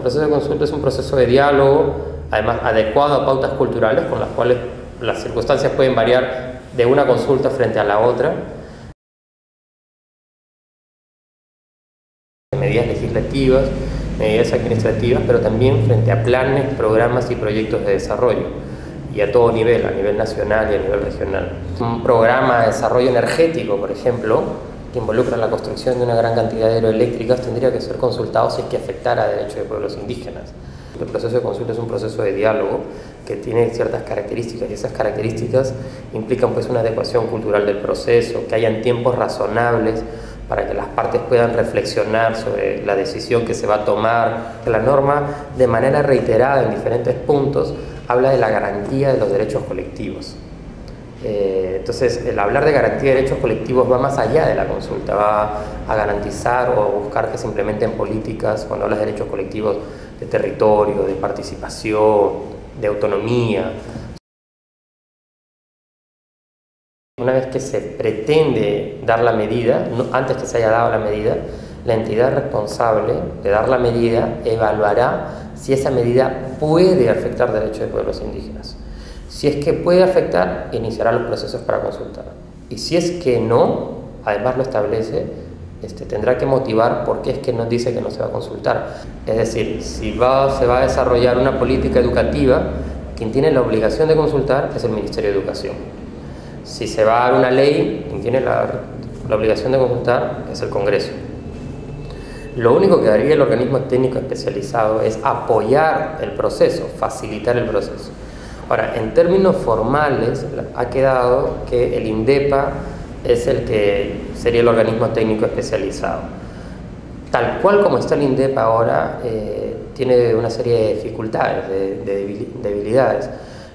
proceso de consulta es un proceso de diálogo, además adecuado a pautas culturales con las cuales las circunstancias pueden variar de una consulta frente a la otra. Medidas legislativas, medidas administrativas, pero también frente a planes, programas y proyectos de desarrollo, y a todo nivel, a nivel nacional y a nivel regional. Un programa de desarrollo energético, por ejemplo, que involucra la construcción de una gran cantidad de hidroeléctricas, tendría que ser consultado si es que afectara a derechos de pueblos indígenas. El proceso de consulta es un proceso de diálogo que tiene ciertas características, y esas características implican pues una adecuación cultural del proceso, que hayan tiempos razonables para que las partes puedan reflexionar sobre la decisión que se va a tomar. La norma, de manera reiterada en diferentes puntos, habla de la garantía de los derechos colectivos. Entonces, el hablar de garantía de derechos colectivos va más allá de la consulta, va a garantizar o a buscar que se implementen políticas, cuando hablas de derechos colectivos, de territorio, de participación, de autonomía. Una vez que se pretende dar la medida, antes que se haya dado la medida, la entidad responsable de dar la medida evaluará si esa medida puede afectar derechos de pueblos indígenas. Si es que puede afectar, iniciará los procesos para consultar. Y si es que no, además lo establece, tendrá que motivar por qué es que nos dice que no se va a consultar. Es decir, si se va a desarrollar una política educativa, quien tiene la obligación de consultar es el Ministerio de Educación. Si se va a dar una ley, quien tiene la obligación de consultar es el Congreso. Lo único que haría el organismo técnico especializado es apoyar el proceso, facilitar el proceso. Ahora, en términos formales, ha quedado que el INDEPA es el que sería el organismo técnico especializado. Tal cual como está el INDEPA ahora, tiene una serie de dificultades, de debilidades.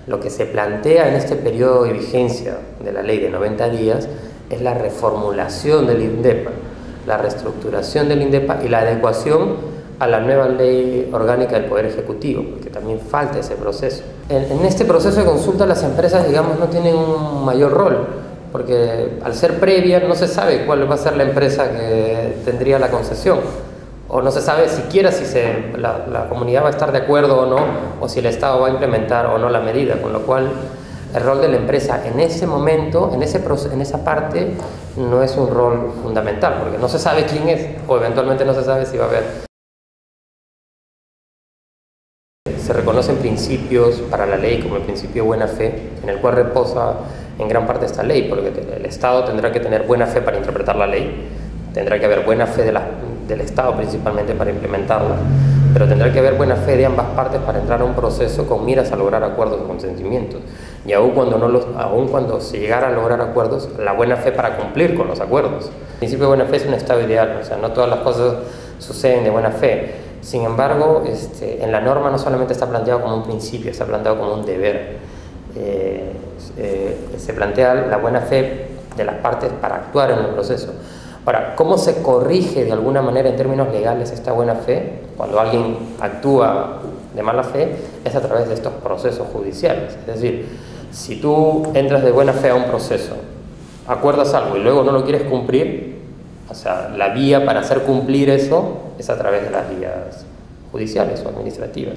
Lo que se plantea en este periodo de vigencia de la ley de 90 días es la reformulación del INDEPA, la reestructuración del INDEPA y la adecuación a la nueva ley orgánica del Poder Ejecutivo, porque también falta ese proceso. En este proceso de consulta las empresas, digamos, no tienen un mayor rol, porque al ser previa no se sabe cuál va a ser la empresa que tendría la concesión, o no se sabe siquiera si la comunidad va a estar de acuerdo o no, o si el Estado va a implementar o no la medida, con lo cual el rol de la empresa en ese momento, en esa parte, no es un rol fundamental, porque no se sabe quién es, o eventualmente no se sabe si va a haber. Se reconocen principios para la ley como el principio de buena fe, en el cual reposa en gran parte esta ley, porque el Estado tendrá que tener buena fe para interpretar la ley, tendrá que haber buena fe del Estado principalmente para implementarla, pero tendrá que haber buena fe de ambas partes para entrar a un proceso con miras a lograr acuerdos o consentimientos. Y aun cuando se llegara a lograr acuerdos, la buena fe para cumplir con los acuerdos. El principio de buena fe es un estado ideal, o sea, no todas las cosas suceden de buena fe. Sin embargo, en la norma no solamente está planteado como un principio, está planteado como un deber. Se plantea la buena fe de las partes para actuar en el proceso. Ahora, ¿cómo se corrige de alguna manera en términos legales esta buena fe? Cuando alguien actúa de mala fe, es a través de estos procesos judiciales. Es decir, si tú entras de buena fe a un proceso, acuerdas algo y luego no lo quieres cumplir, o sea, la vía para hacer cumplir eso es a través de las vías judiciales o administrativas.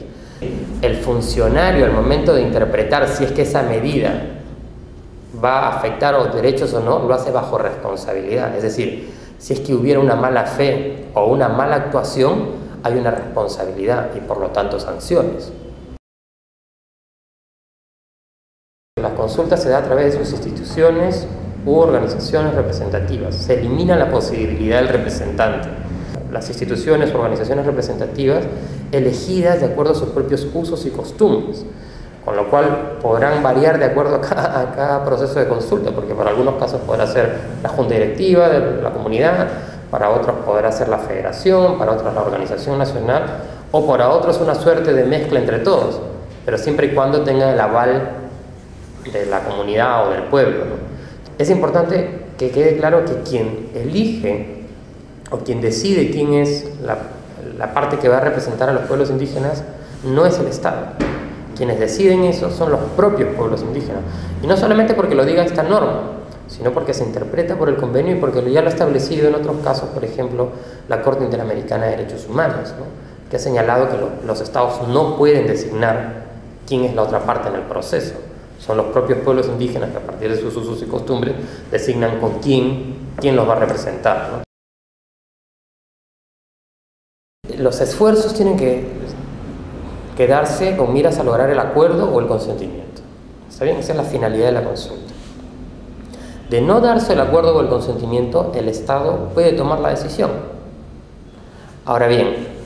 El funcionario, al momento de interpretar si es que esa medida va a afectar a los derechos o no, lo hace bajo responsabilidad. Es decir, si es que hubiera una mala fe o una mala actuación, hay una responsabilidad y por lo tanto sanciones. La consulta se da a través de sus instituciones u organizaciones representativas. Se elimina la posibilidad del representante. Las instituciones o organizaciones representativas elegidas de acuerdo a sus propios usos y costumbres, con lo cual podrán variar de acuerdo a cada proceso de consulta, porque para algunos casos podrá ser la junta directiva de la comunidad, para otros podrá ser la federación, para otros la organización nacional, o para otros una suerte de mezcla entre todos, pero siempre y cuando tenga el aval de la comunidad o del pueblo, ¿no? Es importante que quede claro que quien elige o quien decide quién es la parte que va a representar a los pueblos indígenas no es el Estado. Quienes deciden eso son los propios pueblos indígenas. Y no solamente porque lo diga esta norma, sino porque se interpreta por el convenio y porque ya lo ha establecido en otros casos, por ejemplo, la Corte Interamericana de Derechos Humanos, ¿no? que ha señalado que los estados no pueden designar quién es la otra parte en el proceso. Son los propios pueblos indígenas que a partir de sus usos y costumbres designan con quién los va a representar, ¿no? Los esfuerzos tienen que darse con miras a lograr el acuerdo o el consentimiento. ¿Está bien? Esa es la finalidad de la consulta. De no darse el acuerdo o el consentimiento, el Estado puede tomar la decisión. Ahora bien,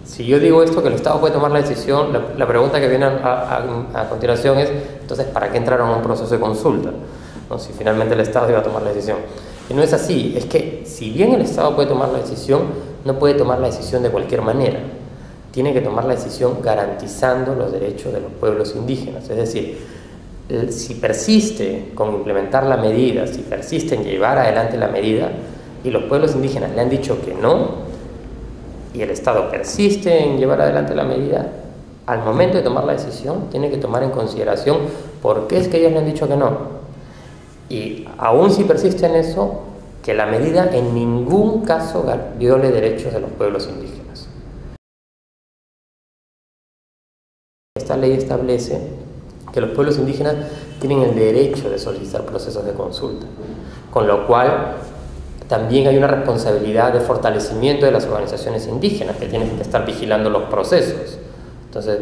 si yo digo esto, que el Estado puede tomar la decisión, la pregunta que viene a continuación es, entonces, ¿para qué entraron a un proceso de consulta? ¿No? Si finalmente el Estado iba a tomar la decisión. Y no es así, es que si bien el Estado puede tomar la decisión, no puede tomar la decisión de cualquier manera. Tiene que tomar la decisión garantizando los derechos de los pueblos indígenas. Es decir, si persiste con implementar la medida, si persiste en llevar adelante la medida, y los pueblos indígenas le han dicho que no, y el Estado persiste en llevar adelante la medida, al momento de tomar la decisión tiene que tomar en consideración por qué es que ellos le han dicho que no. Y aún si persiste en eso, que la medida en ningún caso viole derechos de los pueblos indígenas. Esta ley establece que los pueblos indígenas tienen el derecho de solicitar procesos de consulta, con lo cual también hay una responsabilidad de fortalecimiento de las organizaciones indígenas que tienen que estar vigilando los procesos. Entonces,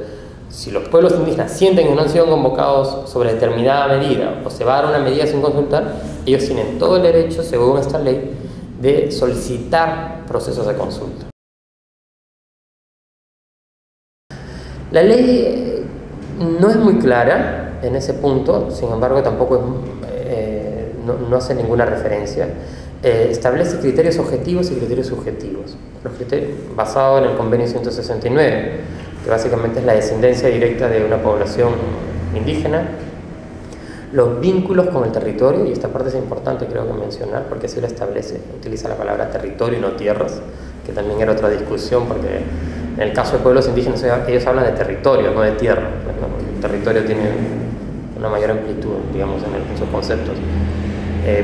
si los pueblos indígenas sienten que no han sido convocados sobre determinada medida o se va a dar una medida sin consultar, ellos tienen todo el derecho, según esta ley, de solicitar procesos de consulta. La ley no es muy clara en ese punto, sin embargo tampoco no hace ninguna referencia. Establece criterios objetivos y criterios subjetivos. Los criterios basados en el convenio 169, que básicamente es la descendencia directa de una población indígena, los vínculos con el territorio, y esta parte es importante creo que mencionar porque así lo establece, utiliza la palabra territorio y no tierras, que también era otra discusión porque en el caso de pueblos indígenas ellos hablan de territorio, no de tierra. El territorio tiene una mayor amplitud, digamos, en sus conceptos.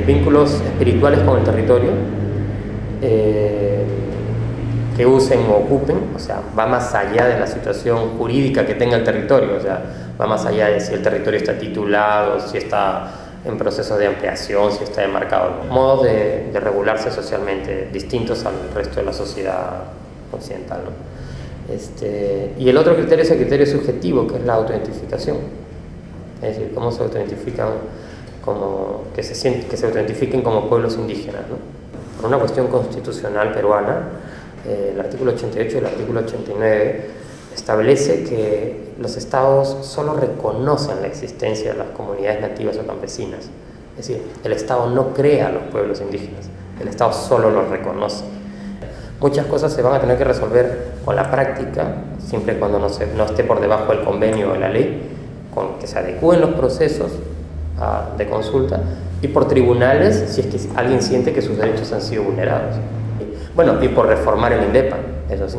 Vínculos espirituales con el territorio, que usen o ocupen, o sea, va más allá de la situación jurídica que tenga el territorio, o sea, va más allá de si el territorio está titulado, si está en proceso de ampliación, si está demarcado, ¿no? Modos de regularse socialmente distintos al resto de la sociedad occidental, ¿no? Y el otro criterio es el criterio subjetivo, que es la autoidentificación, es decir, cómo se autoidentifican, que se autoidentifiquen como pueblos indígenas, ¿no? Por una cuestión constitucional peruana, el artículo 88 y el artículo 89 establece que los estados solo reconocen la existencia de las comunidades nativas o campesinas. Es decir, el Estado no crea a los pueblos indígenas, el Estado solo los reconoce. Muchas cosas se van a tener que resolver con la práctica, siempre y cuando no esté por debajo del convenio o de la ley, con que se adecúen los procesos de consulta, y por tribunales si es que alguien siente que sus derechos han sido vulnerados. Bueno, y por reformar el INDEPA, eso sí.